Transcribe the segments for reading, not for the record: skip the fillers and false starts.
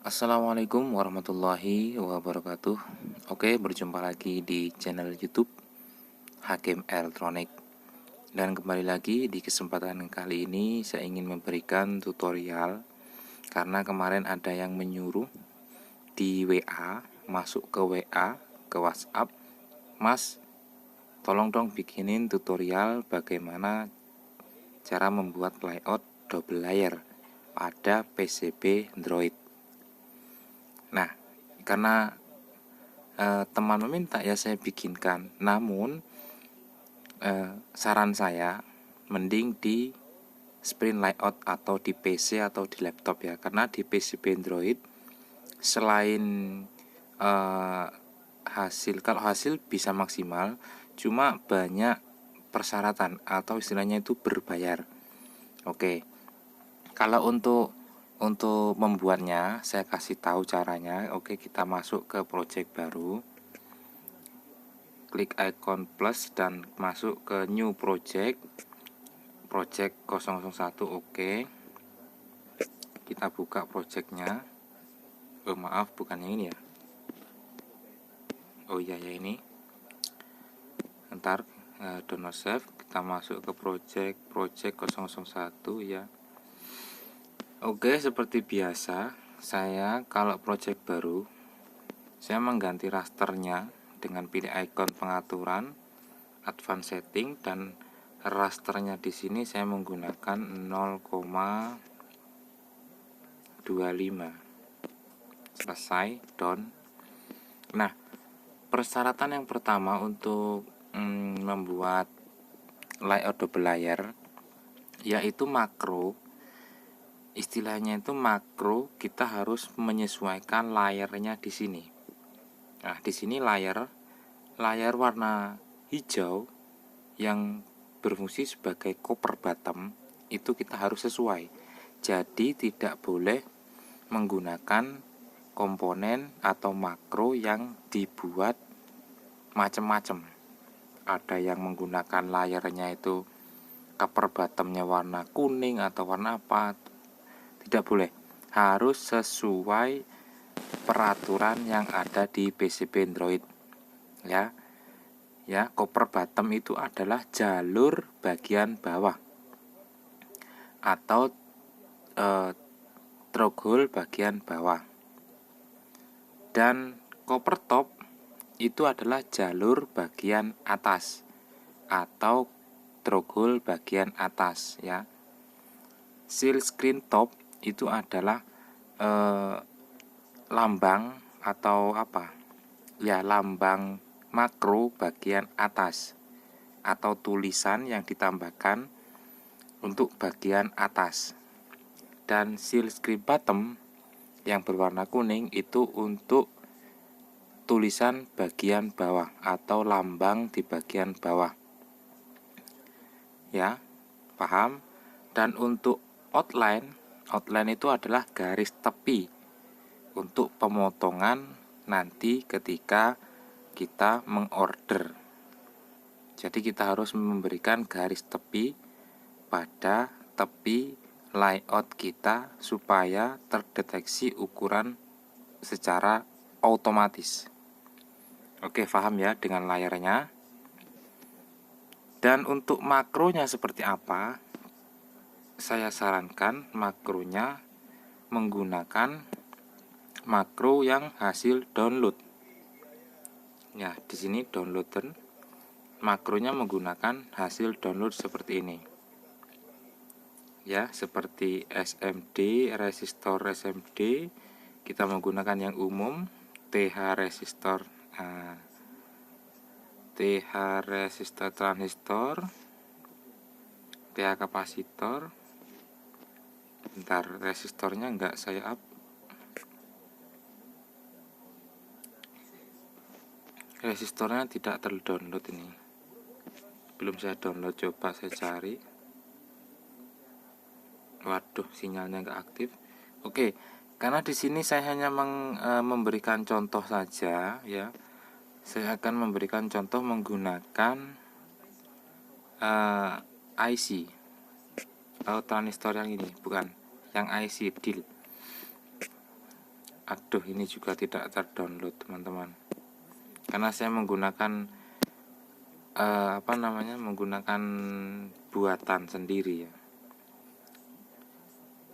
Assalamualaikum warahmatullahi wabarakatuh. Oke, berjumpa lagi di channel YouTube Hakim Elektronik. Dan kembali lagi di kesempatan kali ini saya ingin memberikan tutorial karena kemarin ada yang menyuruh di WA, masuk ke WA, ke WhatsApp, Mas, tolong dong bikinin tutorial bagaimana cara membuat layout double layer pada PCB Android. Nah, karena teman meminta ya saya bikinkan. Namun saran saya mending di screen layout atau di PC atau di laptop ya, karena di PCB Android selain kalau hasil bisa maksimal, cuma banyak persyaratan atau istilahnya itu berbayar. Oke, kalau untuk membuatnya saya kasih tahu caranya. Oke, kita masuk ke project baru, klik icon plus dan masuk ke new project 001. Oke, kita buka projectnya. Maaf, bukan yang ini ya. Oh iya ya, ini ntar download save. Kita masuk ke project 001 ya. Oke, seperti biasa saya kalau project baru saya mengganti rasternya dengan pilih icon pengaturan, advanced setting, dan rasternya di sini saya menggunakan 0,25. Selesai, done. Nah, persyaratan yang pertama untuk membuat layout double layer yaitu makro. Istilahnya itu makro, kita harus menyesuaikan layernya di sini. Nah, di sini layar warna hijau yang berfungsi sebagai cover bottom itu kita harus sesuai. Jadi tidak boleh menggunakan komponen atau makro yang dibuat macam-macam. Ada yang menggunakan layarnya itu cover bottomnya warna kuning atau warna apa. Tidak boleh, harus sesuai peraturan yang ada di PCB Android ya. Cover bottom itu adalah jalur bagian bawah atau throttle bagian bawah, dan cover top itu adalah jalur bagian atas atau throttle bagian atas ya. Seal screen top itu adalah lambang atau apa ya, lambang makro bagian atas atau tulisan yang ditambahkan untuk bagian atas. Dan seal screen bottom yang berwarna kuning itu untuk tulisan bagian bawah atau lambang di bagian bawah ya, paham? Dan untuk outline itu adalah garis tepi untuk pemotongan nanti ketika kita mengorder. Jadi kita harus memberikan garis tepi pada tepi layout kita supaya terdeteksi ukuran secara otomatis. Oke, paham ya dengan layarnya? Dan untuk makronya seperti apa? Saya sarankan makronya menggunakan makro yang hasil download. Ya, di sini downloader. Makronya menggunakan hasil download seperti ini. Ya, seperti SMD, resistor SMD, kita menggunakan yang umum, TH resistor, TH resistor transistor, TH kapasitor. Bentar, resistornya enggak saya up. Resistornya tidak terdownload ini. Belum saya download, coba saya cari. Waduh, sinyalnya enggak aktif. Oke, karena di sini saya hanya memberikan contoh saja ya. Saya akan memberikan contoh menggunakan IC atau transistor yang ini, bukan yang IC DIL. Aduh, ini juga tidak terdownload teman-teman, karena saya menggunakan menggunakan buatan sendiri ya.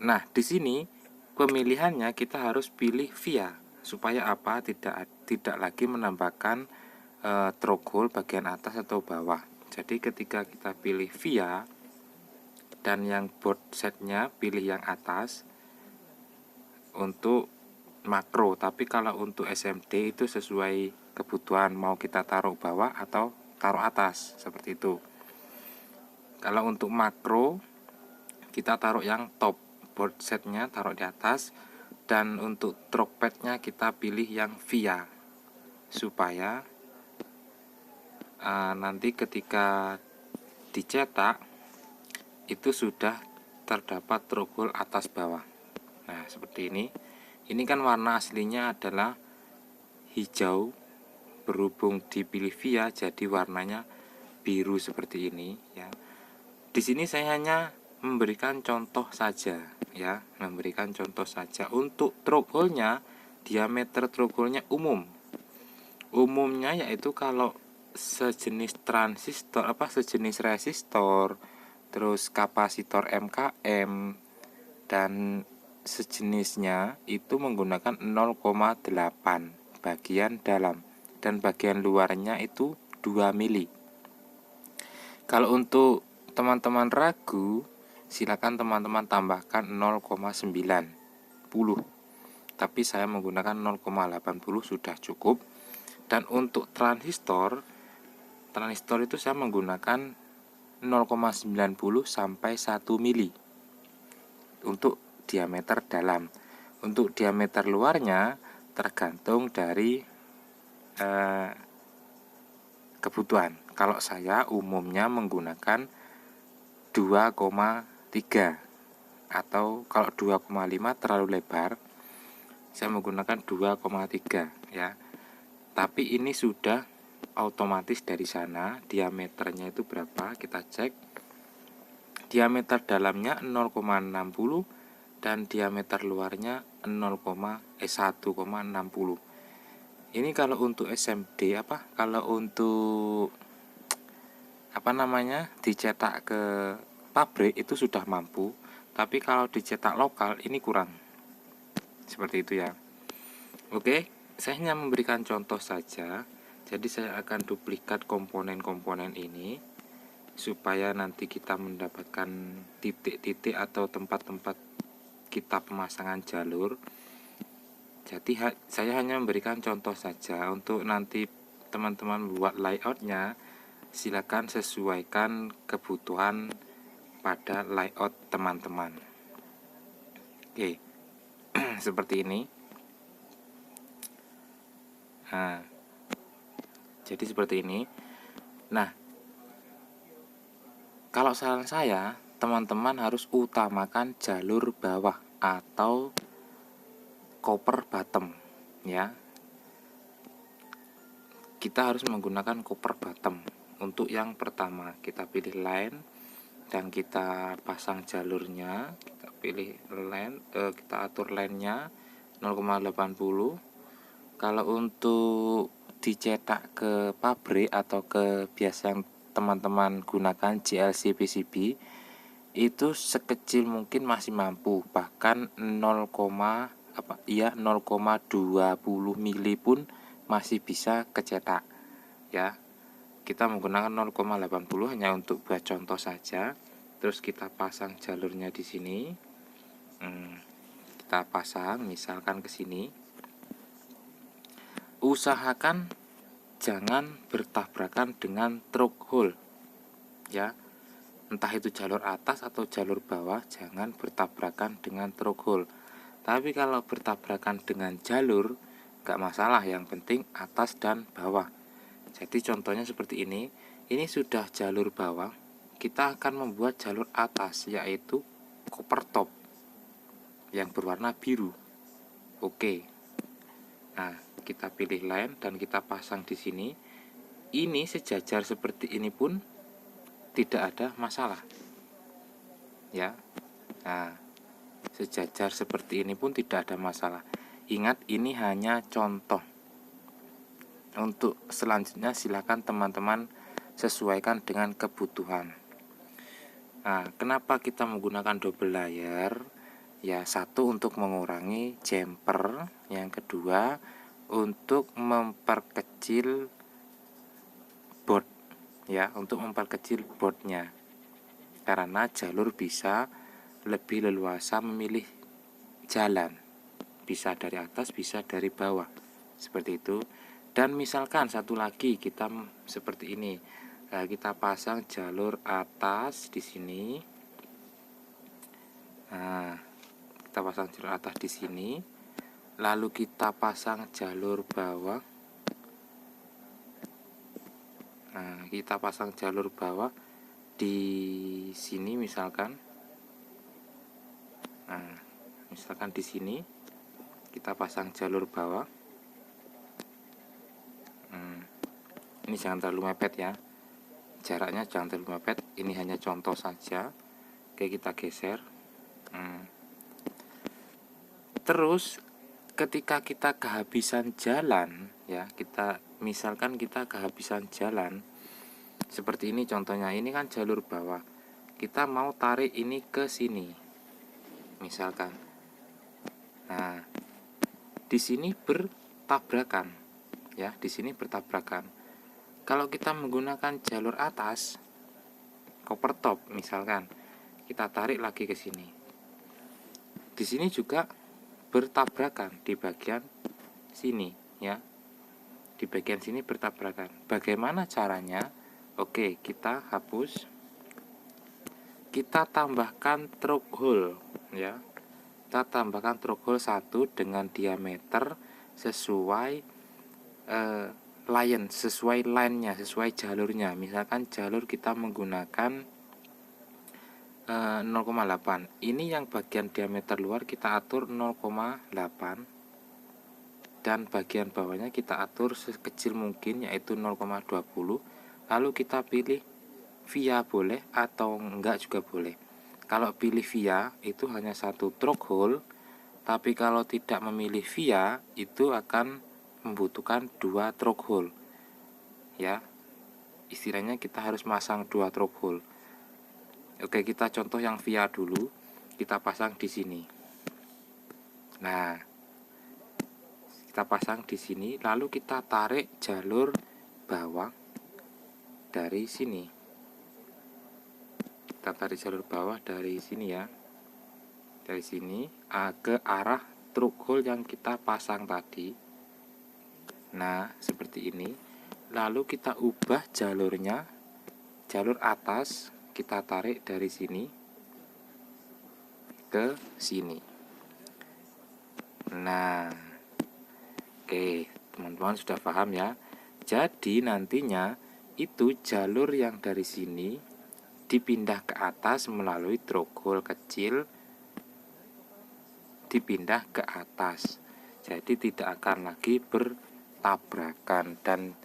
Nah, di sini pemilihannya kita harus pilih via, supaya apa? Tidak lagi menambahkan through hole bagian atas atau bawah. Jadi ketika kita pilih via dan yang board setnya pilih yang atas untuk makro, tapi kalau untuk SMD itu sesuai kebutuhan, mau kita taruh bawah atau taruh atas, seperti itu. Kalau untuk makro kita taruh yang top, board setnya taruh di atas, dan untuk trackpadnya kita pilih yang via, supaya nanti ketika dicetak itu sudah terdapat trouble atas bawah. Nah, seperti ini. Ini kan warna aslinya adalah hijau, berhubung dipilih via jadi warnanya biru seperti ini ya. Di sini saya hanya memberikan contoh saja ya, memberikan contoh saja. Untuk trouble-nya, diameter trouble-nya umumnya yaitu kalau sejenis transistor sejenis resistor, terus kapasitor MKM dan sejenisnya itu menggunakan 0,8 bagian dalam, dan bagian luarnya itu 2 mili. Kalau untuk teman-teman ragu, silakan teman-teman tambahkan 0,90, tapi saya menggunakan 0,80 sudah cukup. Dan untuk transistor itu saya menggunakan 0,90 sampai 1 mili untuk diameter dalam. Untuk diameter luarnya tergantung dari kebutuhan. Kalau saya umumnya menggunakan 2,3, atau kalau 2,5 terlalu lebar, saya menggunakan 2,3 ya. Tapi ini sudah otomatis dari sana diameternya itu berapa, kita cek. Diameter dalamnya 0,60 dan diameter luarnya 1,60. Ini kalau untuk SMD kalau untuk dicetak ke pabrik itu sudah mampu, tapi kalau dicetak lokal ini kurang. Seperti itu ya. Oke, saya hanya memberikan contoh saja. Jadi saya akan duplikat komponen-komponen ini supaya nanti kita mendapatkan titik-titik atau tempat-tempat kita pemasangan jalur. Jadi saya hanya memberikan contoh saja. Untuk nanti teman-teman buat layoutnya, silakan sesuaikan kebutuhan pada layout teman-teman. Oke, seperti ini. Nah, jadi seperti ini. Nah, kalau saran saya, teman-teman harus utamakan jalur bawah atau copper bottom ya. Kita harus menggunakan copper bottom. Untuk yang pertama kita pilih line dan kita pasang jalurnya, kita pilih line, kita atur line-nya 0,80. Kalau untuk dicetak ke pabrik atau ke biasa yang teman-teman gunakan JLC PCB, itu sekecil mungkin masih mampu, bahkan 0,20 mili pun masih bisa kecetak ya. Kita menggunakan 0,80 hanya untuk buat contoh saja. Terus kita pasang jalurnya di sini. Kita pasang misalkan ke sini. Usahakan jangan bertabrakan dengan through hole ya. Entah itu jalur atas atau jalur bawah, jangan bertabrakan dengan through hole. Tapi kalau bertabrakan dengan jalur, gak masalah, yang penting atas dan bawah. Jadi contohnya seperti ini. Ini sudah jalur bawah, kita akan membuat jalur atas, yaitu copper top yang berwarna biru. Oke. Nah, kita pilih line dan kita pasang di sini. Ini sejajar seperti ini pun tidak ada masalah ya. Nah, sejajar seperti ini pun tidak ada masalah. Ingat, ini hanya contoh. Untuk selanjutnya silakan teman-teman sesuaikan dengan kebutuhan. Nah, kenapa kita menggunakan double layer? Ya, satu untuk mengurangi jumper, yang kedua untuk memperkecil board, ya, untuk memperkecil boardnya, karena jalur bisa lebih leluasa memilih jalan, bisa dari atas, bisa dari bawah, seperti itu. Dan misalkan satu lagi kita seperti ini, kita pasang jalur atas di sini. Nah, kita pasang jalur atas di sini, lalu kita pasang jalur bawah. Nah, kita pasang jalur bawah di sini misalkan. Nah, misalkan di sini kita pasang jalur bawah. Ini jangan terlalu mepet ya, jaraknya jangan terlalu mepet, ini hanya contoh saja. Oke, kita geser. Terus ketika kita kehabisan jalan, ya, misalkan kita kehabisan jalan seperti ini contohnya, ini kan jalur bawah, kita mau tarik ini ke sini misalkan. Nah, di sini bertabrakan, ya, di sini bertabrakan. Kalau kita menggunakan jalur atas, koper top misalkan, kita tarik lagi ke sini. Di sini juga bertabrakan di bagian sini, ya. Di bagian sini bertabrakan. Bagaimana caranya? Oke, kita hapus. Kita tambahkan through hole, ya. Kita tambahkan through hole 1 dengan diameter sesuai sesuai line-nya, sesuai jalurnya. Misalkan jalur kita menggunakan 0,8. Ini yang bagian diameter luar kita atur 0,8, dan bagian bawahnya kita atur sekecil mungkin, yaitu 0,20. Lalu kita pilih via boleh atau enggak juga boleh. Kalau pilih via itu hanya satu through hole, tapi kalau tidak memilih via itu akan membutuhkan 2 through hole, ya. Istilahnya kita harus masang 2 through hole. Oke, kita contoh yang via dulu. Kita pasang di sini. Nah, kita pasang di sini, lalu kita tarik jalur bawah dari sini. Kita tarik jalur bawah dari sini, ya. Dari sini ke arah through hole yang kita pasang tadi. Nah, seperti ini. Lalu kita ubah jalurnya, jalur atas kita tarik dari sini ke sini. Nah, oke, teman-teman sudah paham ya. Jadi nantinya itu jalur yang dari sini dipindah ke atas melalui through hole kecil, dipindah ke atas. Jadi tidak akan lagi bertabrakan dan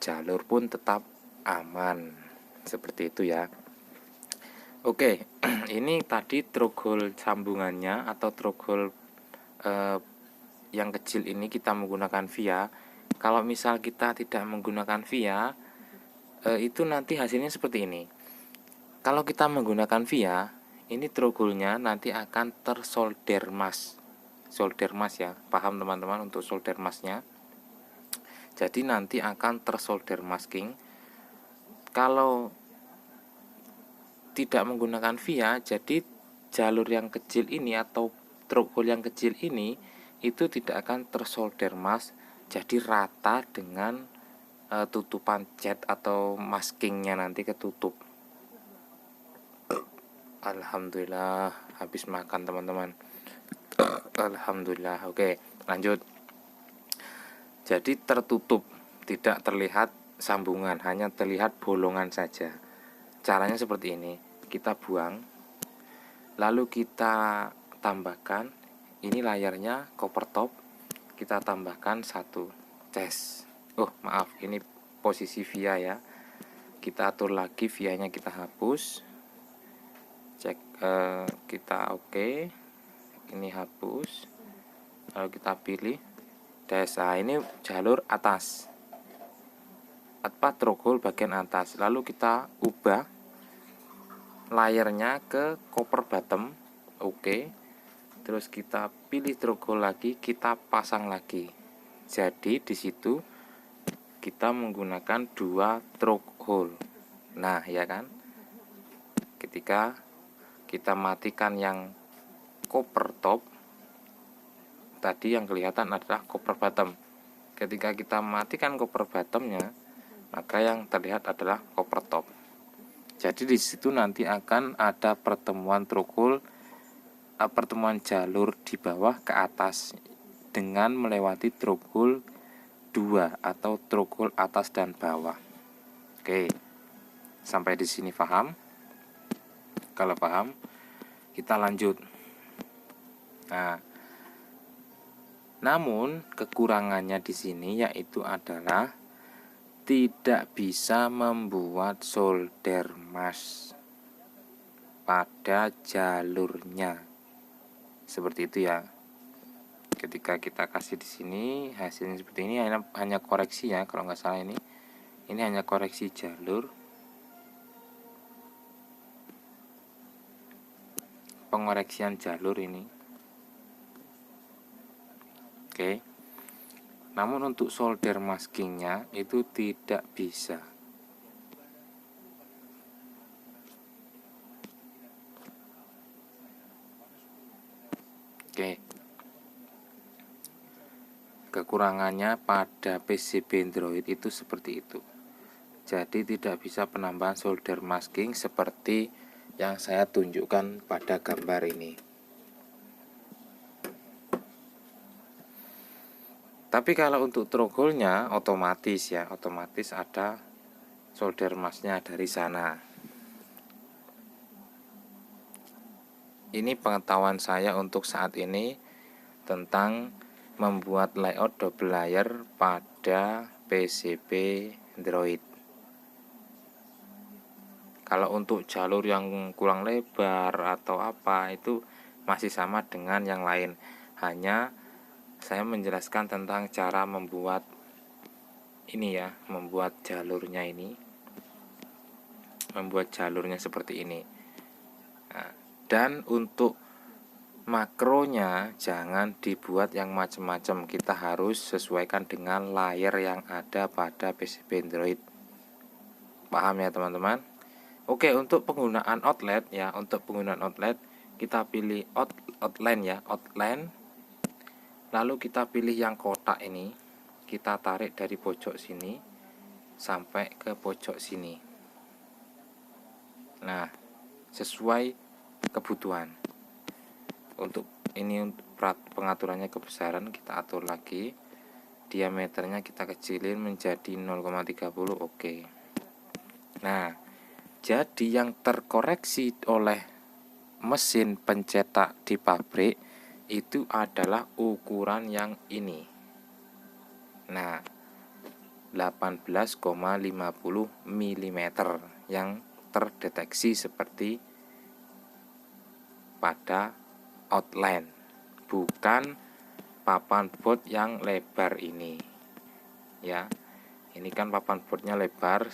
jalur pun tetap aman. Seperti itu ya. Oke, ini tadi through hole sambungannya atau through hole yang kecil ini kita menggunakan via. Kalau misal kita tidak menggunakan via, itu nanti hasilnya seperti ini. Kalau kita menggunakan via, ini through hole-nya nanti akan tersolder mask. Solder mask, ya, paham teman-teman untuk solder masknya. Jadi nanti akan tersolder masking. Kalau tidak menggunakan via, jadi jalur yang kecil ini atau through hole yang kecil ini itu tidak akan tersolder mask, jadi rata dengan tutupan cat atau maskingnya nanti ketutup. Alhamdulillah, habis makan teman-teman. Alhamdulillah. Oke, lanjut. Jadi tertutup, tidak terlihat sambungan, hanya terlihat bolongan saja. Caranya seperti ini. Kita buang, lalu kita tambahkan, ini layarnya cover top, kita tambahkan 1 tes. Oh maaf, ini posisi via ya. Kita atur lagi via-nya, kita hapus. Cek kita oke. Ini hapus. lalu kita pilih desa, ini jalur atas, stroke hole bagian atas, lalu kita ubah layarnya ke copper bottom. Oke. Terus kita pilih stroke hole lagi, kita pasang lagi. Jadi di situ kita menggunakan 2 stroke hole. Nah, ya kan? Ketika kita matikan yang copper top, tadi yang kelihatan adalah copper bottom. Ketika kita matikan copper bottomnya, maka yang terlihat adalah copper top. Jadi di situ nanti akan ada pertemuan stroke hole, pertemuan jalur di bawah ke atas dengan melewati stroke hole 2 atau stroke hole atas dan bawah. Oke, sampai di sini paham? Kalau paham, kita lanjut. Nah, namun kekurangannya di sini yaitu adalah tidak bisa membuat solder mask pada jalurnya. Seperti itu ya. Ketika kita kasih di sini hasilnya seperti ini, hanya koreksi ya, kalau nggak salah ini hanya koreksi jalur, pengoreksian jalur ini. Oke. Namun untuk solder maskingnya itu tidak bisa. Oke. Kekurangannya pada PCB Android itu seperti itu. Jadi tidak bisa penambahan solder masking seperti yang saya tunjukkan pada gambar ini. Tapi kalau untuk stroke hole-nya otomatis ada solder masknya dari sana. Ini pengetahuan saya untuk saat ini tentang membuat layout double layer pada PCB Android. Kalau untuk jalur yang kurang lebar atau apa, itu masih sama dengan yang lain. Hanya saya menjelaskan tentang cara membuat ini ya, membuat jalurnya seperti ini. Nah, dan untuk makronya jangan dibuat yang macam-macam. Kita harus sesuaikan dengan layar yang ada pada PCB Android. Paham ya teman-teman? Oke, untuk penggunaan outlet ya, kita pilih outline ya, outline. Lalu kita pilih yang kotak ini, kita tarik dari pojok sini sampai ke pojok sini. Nah, sesuai kebutuhan. Untuk ini pengaturannya kebesaran kita atur lagi. Diameternya kita kecilin menjadi 0,30. Oke. Nah, jadi yang terkoreksi oleh mesin pencetak di pabrik itu adalah ukuran yang ini. Nah, 18,50 mm yang terdeteksi seperti pada outline, bukan papan board yang lebar ini ya. Ini kan papan boardnya lebar.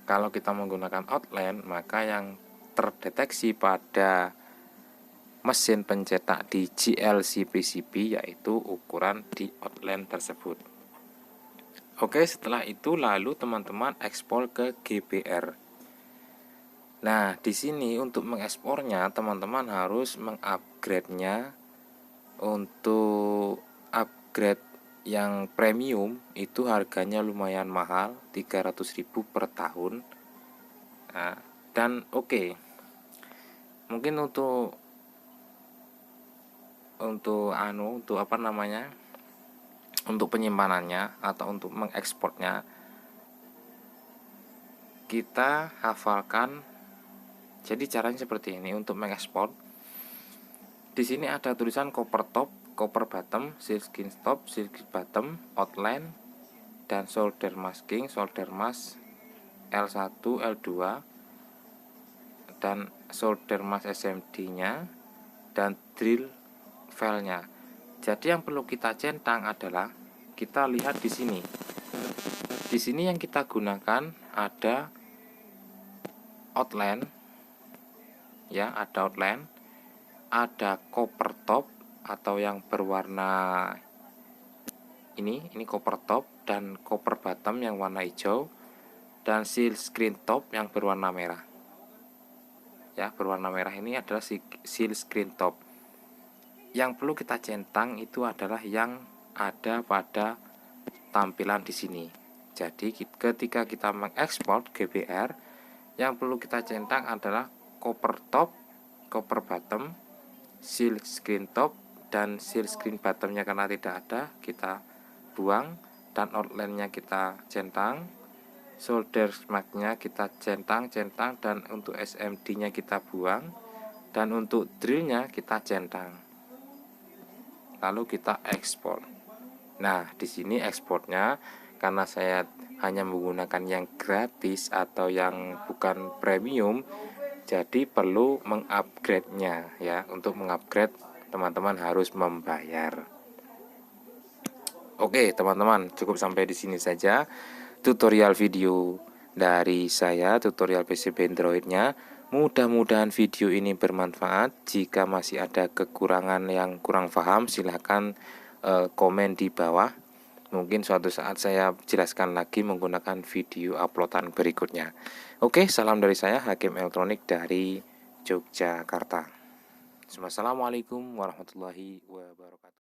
Kalau kita menggunakan outline, maka yang terdeteksi pada mesin pencetak di GLC PCB yaitu ukuran di outline tersebut. Oke, setelah itu lalu teman-teman ekspor ke GBR. Nah, di sini untuk mengekspornya teman-teman harus mengupgrade-nya. Untuk upgrade yang premium itu harganya lumayan mahal, 300.000 per tahun. Nah, dan oke. Mungkin untuk untuk penyimpanannya atau untuk mengekspornya, kita hafalkan. Jadi caranya seperti ini untuk mengekspor. Di sini ada tulisan copper top, copper bottom, silkskin top, silkskin bottom, outline, dan solder masking, solder mask L1, L2, dan solder mask SMD-nya, dan drill file-nya. Jadi yang perlu kita centang adalah kita lihat di sini. Di sini yang kita gunakan ada outline, ya, ada outline, ada cover top atau yang berwarna ini cover top, dan cover bottom yang warna hijau, dan seal screen top yang berwarna merah. Ya, berwarna merah ini adalah seal screen top. Yang perlu kita centang itu adalah yang ada pada tampilan di sini. Jadi ketika kita mengekspor GBR, yang perlu kita centang adalah cover top, cover bottom, seal screen top, dan seal screen bottomnya karena tidak ada kita buang, dan outline-nya kita centang, solder mark-nya kita centang, dan untuk SMD-nya kita buang, dan untuk drill-nya kita centang. Lalu kita ekspor. Nah, di sini ekspornya karena saya hanya menggunakan yang gratis atau yang bukan premium, jadi perlu mengupgrade-nya ya. Untuk mengupgrade teman-teman harus membayar. Oke, teman-teman, cukup sampai di sini saja tutorial video dari saya, tutorial PCB Android-nya. Mudah-mudahan video ini bermanfaat. Jika masih ada kekurangan yang kurang paham, silahkan komen di bawah. Mungkin suatu saat saya jelaskan lagi menggunakan video uploadan berikutnya. Oke, salam dari saya, Hakim Elektronik dari Yogyakarta. Wassalamualaikum warahmatullahi wabarakatuh.